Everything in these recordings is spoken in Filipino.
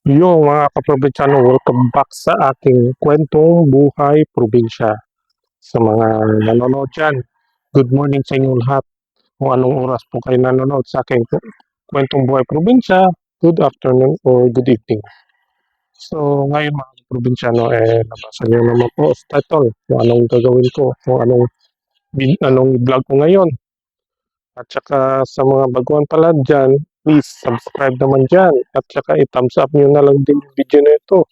Yo mga kaprobinsyano, welcome back sa aking kwentong buhay probinsya. Sa mga nanonood dyan, good morning sa inyong lahat. Kung anong oras po kayo nanonood sa aking kwentong buhay probinsya, good afternoon or good evening. So ngayon mga kaprobinsyano, nabasa niyo naman po sa title kung anong gagawin ko, kung anong vlog ko ngayon. At saka sa mga baguhan pala dyan, please subscribe naman dyan. At saka i-thumbs up nyo na lang din yung video na ito.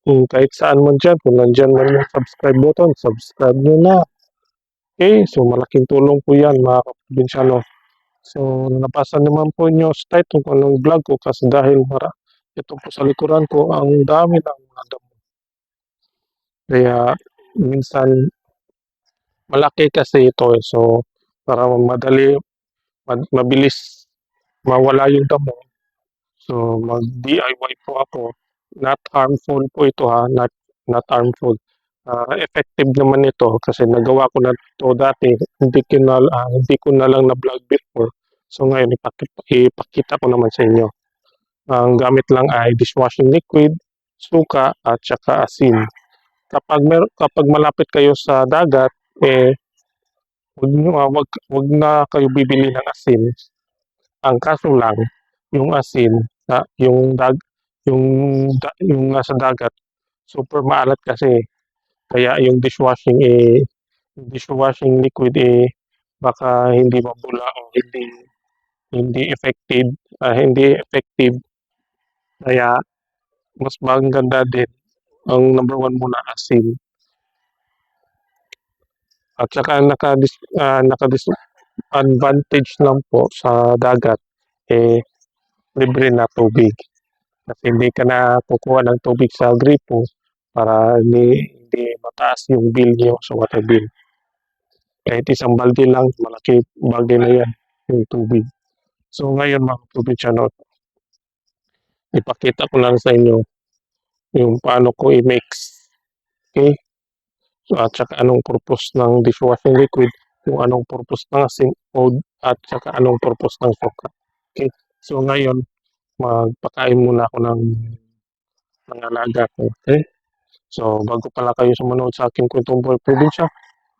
Kung kahit saan man dyan, kung nandyan man yung subscribe button, subscribe nyo na. Okay, so malaking tulong po yan mga kaprobinsyano. So nabasa naman po nyo sa title kung anong vlog ko kasi dahil ito po sa likuran ko ang dami ng mga damo. Kaya minsan malaki kasi ito so para mabilis mawala yung damo. So mag-DIY po ako. Not harmful po ito ha, not harmful. Effective naman ito kasi nagawa ko na ito dati, hindi ko na lang na-vlog before. So ngayon ipakita ko naman sa inyo. Ang gamit lang ay dishwashing liquid, suka at saka asin. Kapag malapit kayo sa dagat, wag na kayo bibili ng asin. Ang kaso lang, yung asin, yung yung nasa dagat, super maalat kasi. Kaya yung dishwashing liquid baka hindi mabula o hindi effective. Kaya mas maganda din ang number one muna asin. At saka naka-disadvantage lang po sa dagat libre na tubig. Kasi hindi ka na kukuha ng tubig sa gripo para hindi mataas yung bill niyo sa water bill. Kahit isang balde lang, malaki balde na yan, yung tubig. So ngayon mga probinsyano, ipakita ko lang sa inyo yung paano ko i-mix. Okay? So, at saka anong purpose ng dishwashing liquid, kung anong purpose ng asin, at saka anong purpose ng suka. Okay? So ngayon, magpakain muna ako ng alaga ko. Okay? So bago pala kayo sumunod sa aking kwentong buhay probinsya,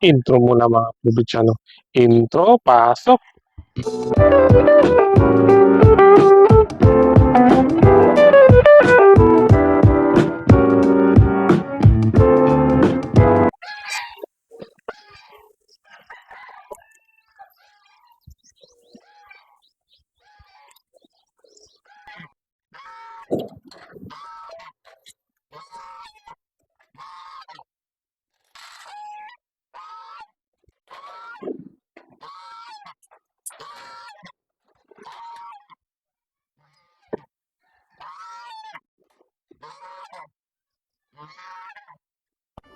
intro muna mga probinsyano. Intro, pasok!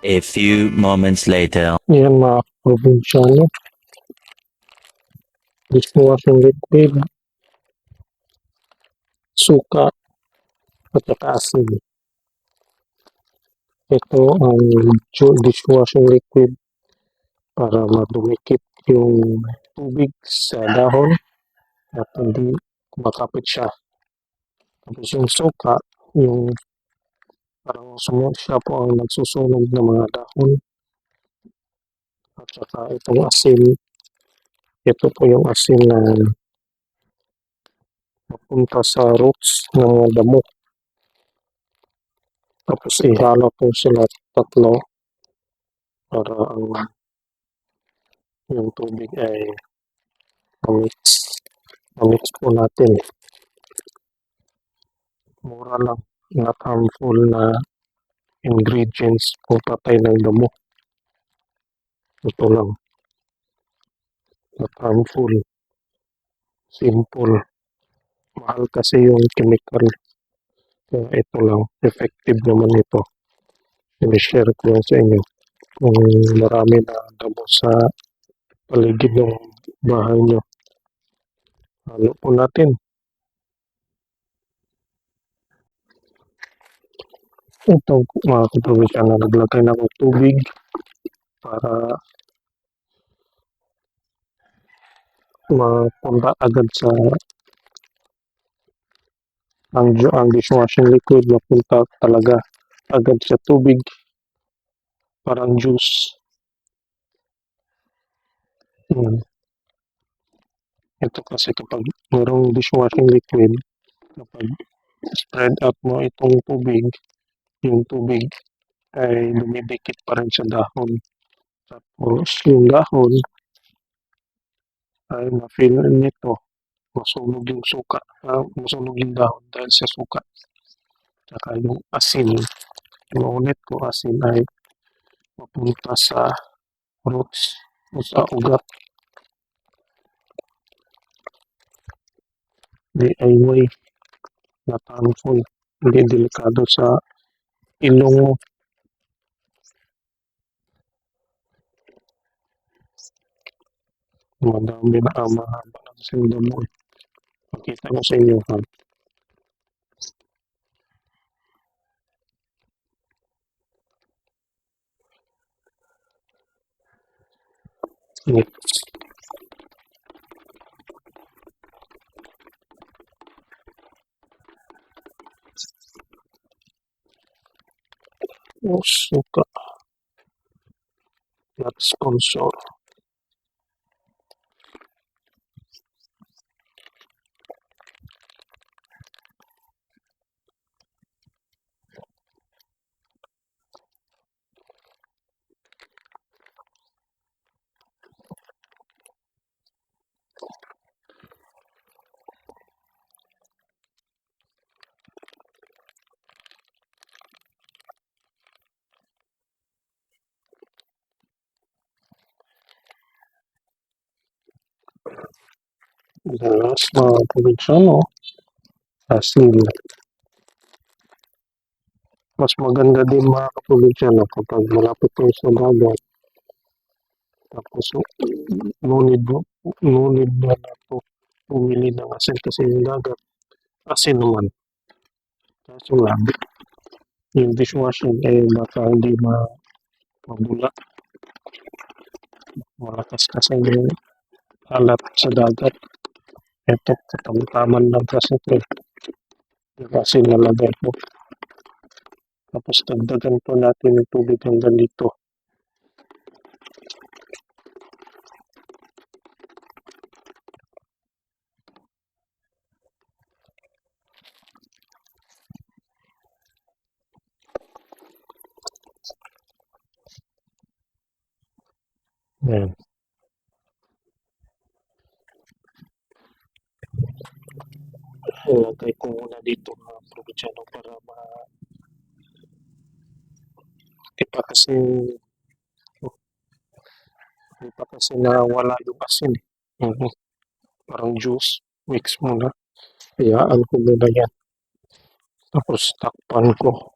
A few moments later. Yan mga probinsyano. Dishwashing liquid, suka, at saka asin. Ito ang dishwashing liquid para madumikit yung tubig sa dahon at hindi makapit siya. Tapos yung suka, yung parang siya po ang nagsusunog ng mga dahon. At saka itong asin, ito po yung asin na papunta sa roots ng mga damo. Tapos ihalo po sila tatlo para yung tubig ay mamix. Mamix po natin. Mura lang. Not harmful na ingredients po patay ng damo. Ito lang. Not harmful. Simple. Mahal kasi yung chemical. Kaya ito lang. Effective naman ito. I-share ko yan sa inyo. Kung marami na damo sa paligid ng bahay nyo. Halo po natin. Ito mga kaprobinsya na naglagay na ng tubig para mapunta agad sa ang dishwashing liquid napunta talaga agad sa tubig, parang juice. Hmm. Ito kasi kapag merong dishwashing liquid, kapag spread out mo itong tubig, yung tubig ay dumidikit pa rin sa dahon. Tapos yung dahon ay ma-feel nito, masunog yung suka, masunog yung dahon dahil sa suka. Tsaka yung asin, inuulit ko, asin ay mapunta sa roots o sa ugat. DIY na harmful, hindi delikado sa ilong mo. Madami na ang mahaba ng sinda mo. Pakita ko sa inyo ha. Init. Oh, suka. Not sponsor. Dalas mga probinsyano, asin. Mas maganda din mga kaprobinsyano kapag malapit kayo sa dagat. Tapos no need, no need na to pumili ng asin kasi yung dagat. Asin naman. Kaso lang, yung dishwashing ay baka hindi mabula. Malakas kasi yung alat sa dagat. Ito, katamtaman lang kasi ito. Yung asin na lagay po. Tapos dagdagan po natin yung tubig hanggang dito. Ayan. Ilagay ko muna dito mga probinsyano para di pa kasi nawala yung asin. Parang juice. Mix muna. Hayaan ko muna yan. Tapos takpan ko.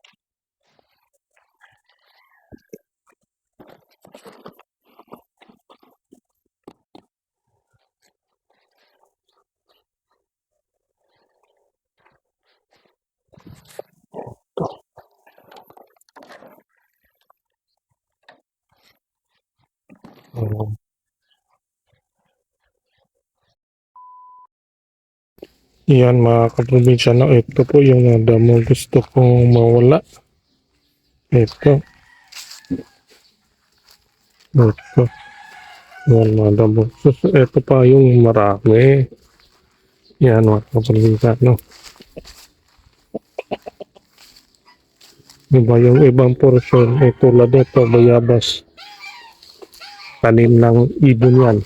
Um, yan mga kaprobinsyano. Ito po yung damo gusto kong mawala. Ito. Ito. Yan mga damo. Ito pa yung marami. Yan mga kaprobinsyano. Diba yung ibang portion ay tulad nito, bayabas. Tanim ng ibon yan.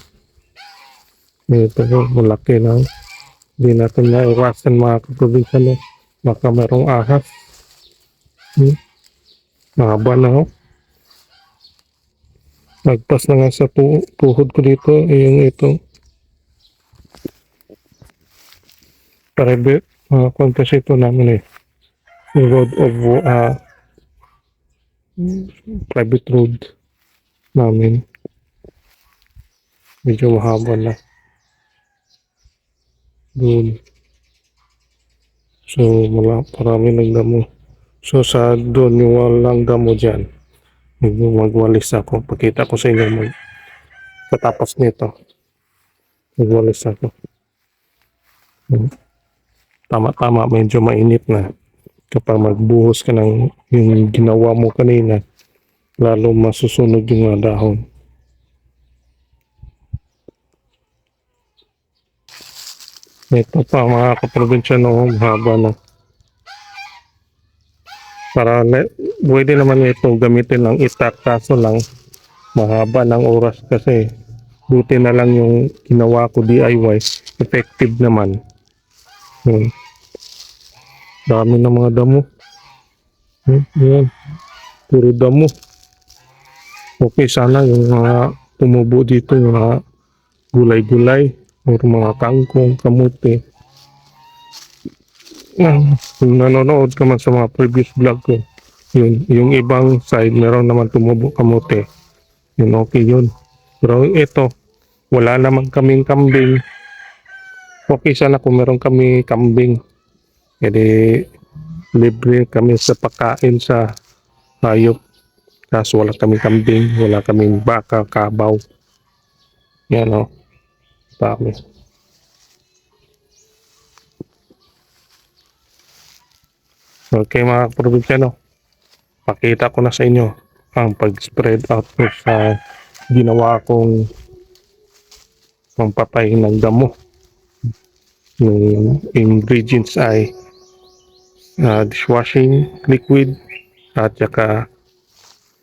Ito po, malaki na. Hindi natin naiwasan mga kaprobinsyano. Baka merong ahas. Mahaba na ho. Nagpas na nga sa tuhod ko dito. Yung ito. Private. Contest ito namin eh. Road of private road namin. Medyo mahaba na. Doon. So, marami nagdamo. So, sa doon yung walang damo dyan. Magwalis ako. Pakita ko sa inyo katapos nito. Magwalis ako. tama-tama medyo mainit na. Kapag magbuhos ka ng yung ginawa mo kanina, lalo masusunog yung mga dahon. Ito pa mga kaprobinsya no, haba na. Pwede naman ito gamitin ng itak, kaso lang mahaba ng oras kasi buti na lang yung ginawa ko DIY, effective naman. Yun. Dami ng mga damo. Yan. Puro damo. Okay, sana yung mga tumubo dito, yung mga gulay-gulay, or mga kangkong, kamuti. Kung nanonood ka man sa mga previous vlog ko, yung ibang side, meron naman tumubo kamuti. Yun, okay yun. Pero ito, wala naman kaming kambing. Okay sana kung meron kami kambing. Jadi, libre kami sa pagkain sa hayop. Kaso wala kaming kambing, wala kaming baka, kabaw. Yan o. Dami. Okay mga probinsyano, pakita ko na sa inyo ang pag-spread out ko sa ginawa kong pampatay ng damo. Yung ingredients ay dishwashing liquid at saka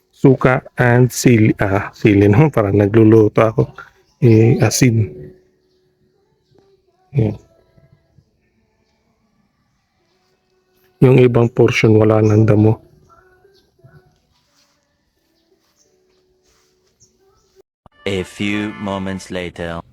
suka and sili no? Parang nagluluto ako. Asin. Yan. Yung ibang portion wala nang damo. A few moments later.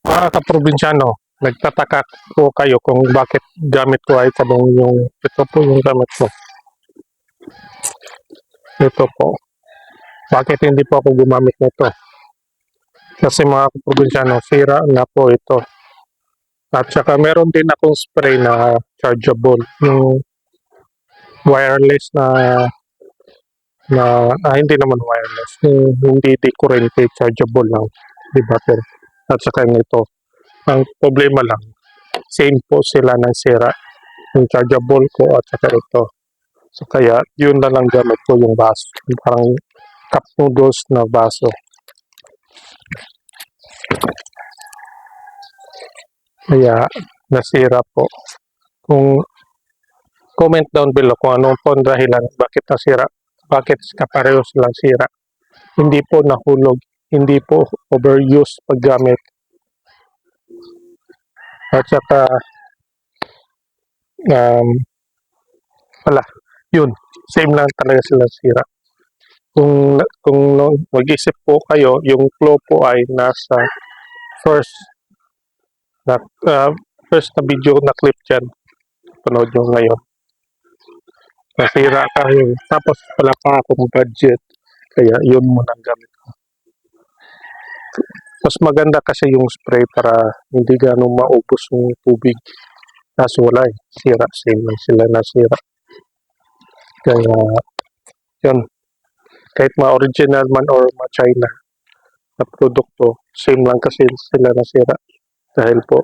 Mga kaprobinsyano, nagtataka po kayo kung bakit gamit ko ay sabong yung ito po yung gamit ko. Ito po. Bakit hindi po ako gumamit nito? Kasi mga kaprobinsyano, sira na po ito. At saka meron din akong spray na chargeable, yung wireless hindi naman wireless, yung hindi di kurente, chargeable lang, di battery. At saka yung ito. Ang problema lang, same po sila ng sira, yung chargeable ko at saka ito. So kaya yun na lang gamit ko yung baso, yung parang cup noodles na baso. Kaya nasira po. Kung comment down below kung anong po ang dahilan bakit nasira, bakit kapareho silang sira. Hindi po nahulog, hindi po overuse paggamit. At saka wala, yun, same lang talaga silang sira. Kung mag-isip po kayo, yung flow po ay nasa first na first na video na clip dyan. Panood nyo ngayon. Nasira tayo. Tapos wala pa akong budget. Kaya yun muna ang gamit ko. Mas maganda kasi yung spray para hindi ganun maubos yung tubig. Kaso wala eh. Sira. Same lang sila nasira. Kaya, yun. Kahit ma-original man or ma-China na produkto, same lang kasi sila nasira. Dahil po,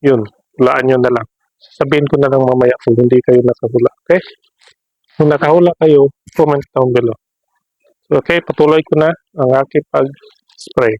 yun. Hulaan nyo na lang. Sabihin ko na lang mamaya kung hindi kayo nakahula. Okay? Kung nakahula kayo, comment down below. Okay, patuloy ko na ang aking pag-spray.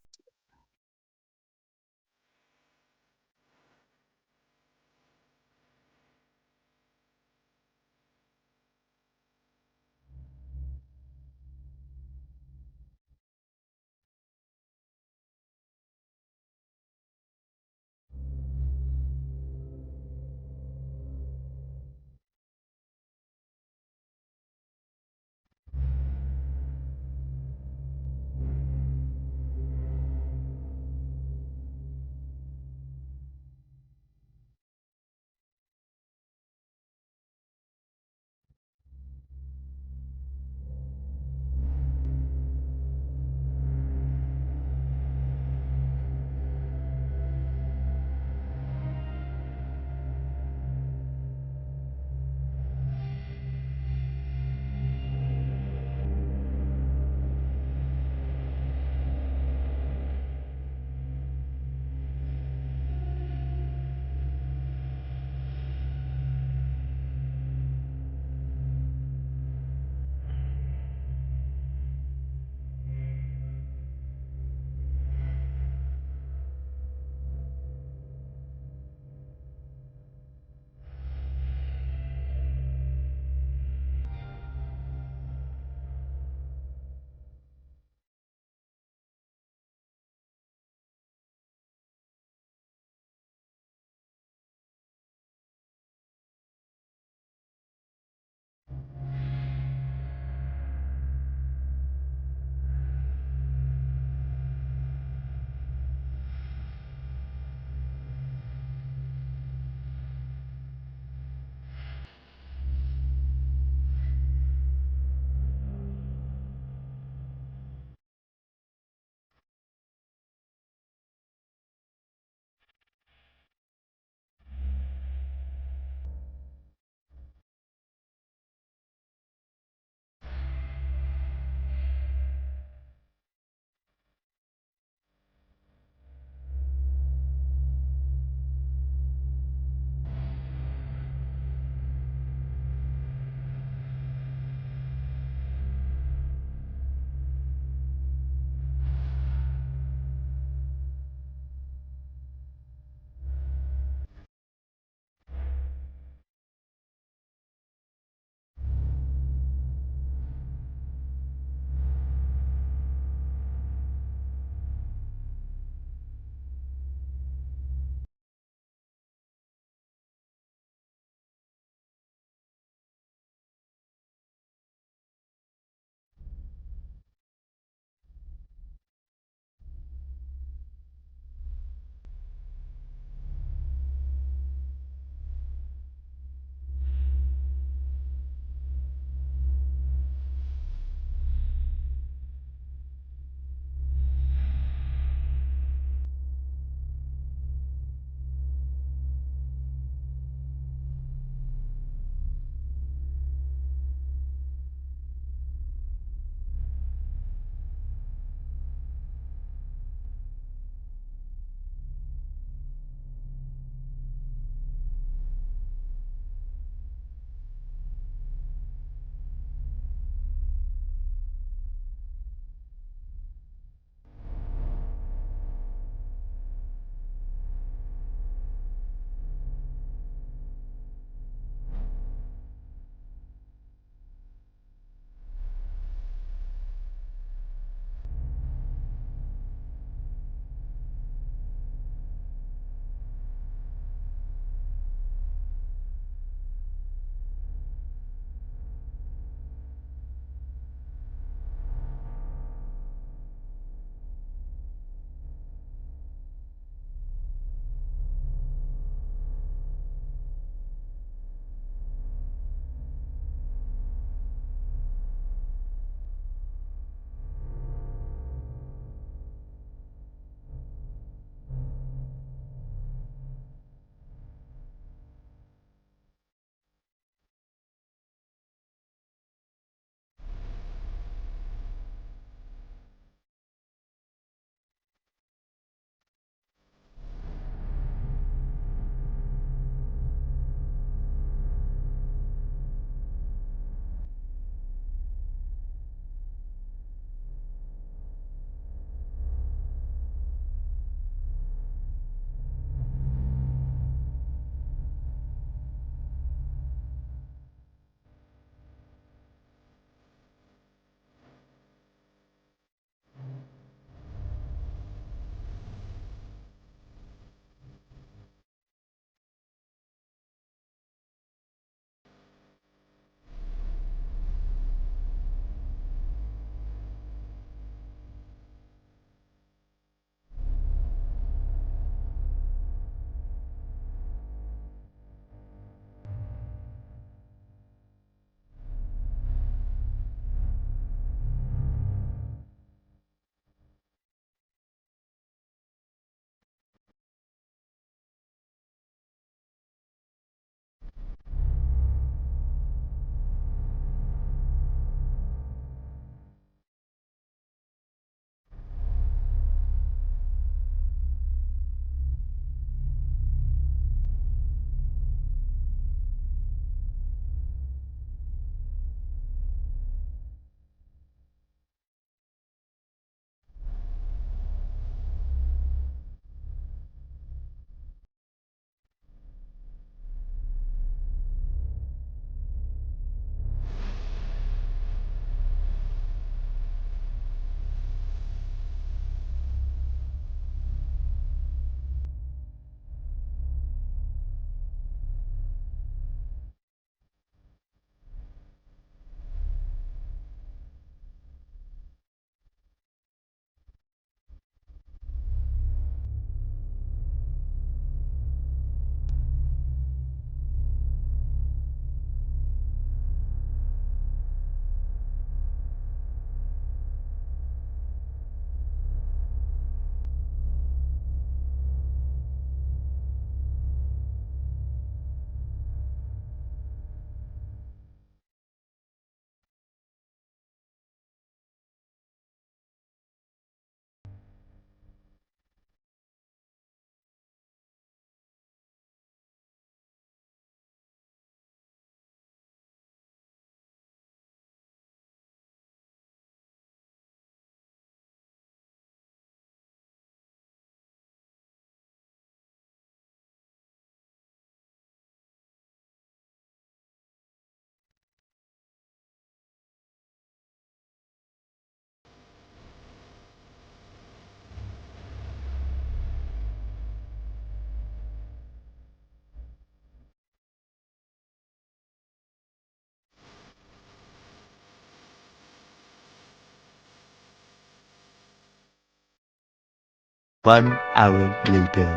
1 hour later.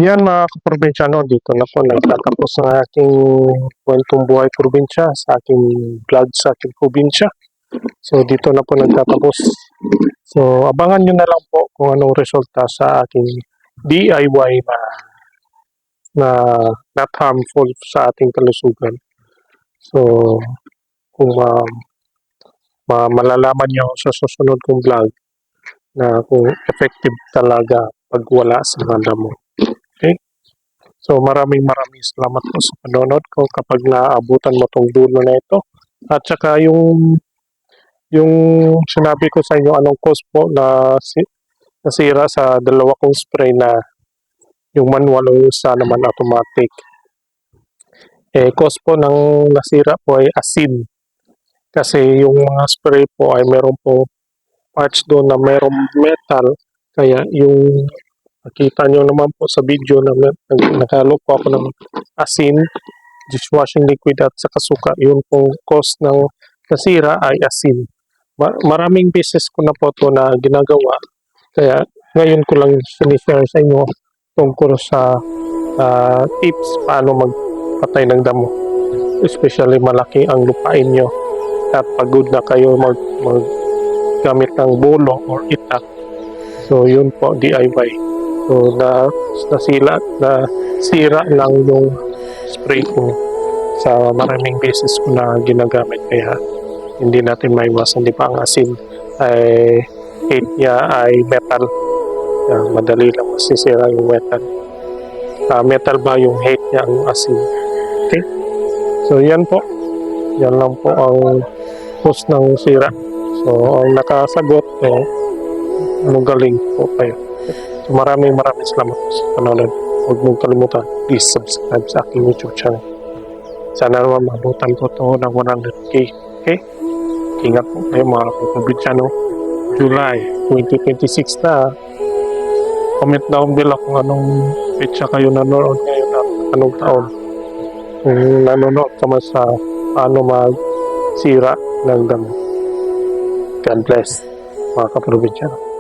Yan mga kaprobinsyano, dito na po nagtatapos ang aking kwentong buhay probinsya sa aking vlog sa aking probinsya. So dito na po nagtatapos. So abangan nyo na lang po kung anong resulta sa aking DIY na not harmful sa ating kalusugan. So kung malalaman nyo sa susunod kong vlog na kung effective talaga pag wala sa mga damo. Okay? So maraming salamat po sa panonood ko kapag naaabutan mo tong dulo na ito. At saka yung sinabi ko sa inyo anong cause po na nasira sa dalawa kong spray na yung manual o yung isa naman automatic. Cause po ng nasira po ay asin. Kasi yung mga spray po ay meron po parts doon na merong metal. Kaya yung nakita nyo naman po sa video na nakalo po ako ng asin, dishwashing liquid at saka suka. Yun pong cause ng nasira ay asin. Maraming beses ko na po ito na ginagawa. Kaya ngayon ko lang sinishare sa inyo tungkol sa tips paano magpatay ng damo. Especially malaki ang lupain nyo at pagod na kayo gamit ng bolo or itak. So yun po DIY. So nasira lang yung spray ko sa maraming beses ko na ginagamit, kaya hindi natin maiwasan. Di ba ang asin ay hate niya ay metal. Madali lang masisira yung metal. Metal ba yung hate niya ang asin? Okay? So yan po. Yan lang po ang cause ng sira. So ang nakasagot magaling po kayo. So maraming salamat po sa panonood. Huwag mong kalimutan, please subscribe sa aking YouTube channel. Sana naman mabutan ko to ng 100k. Okay? Ingat po kayo mga kaprobinsano. July 2026 na. Comment down below kung anong petsa kayo nanonood ngayon at anong taon. Kung nanonood ka man sa paano magsira ng damo. God bless mga kaprobinsano.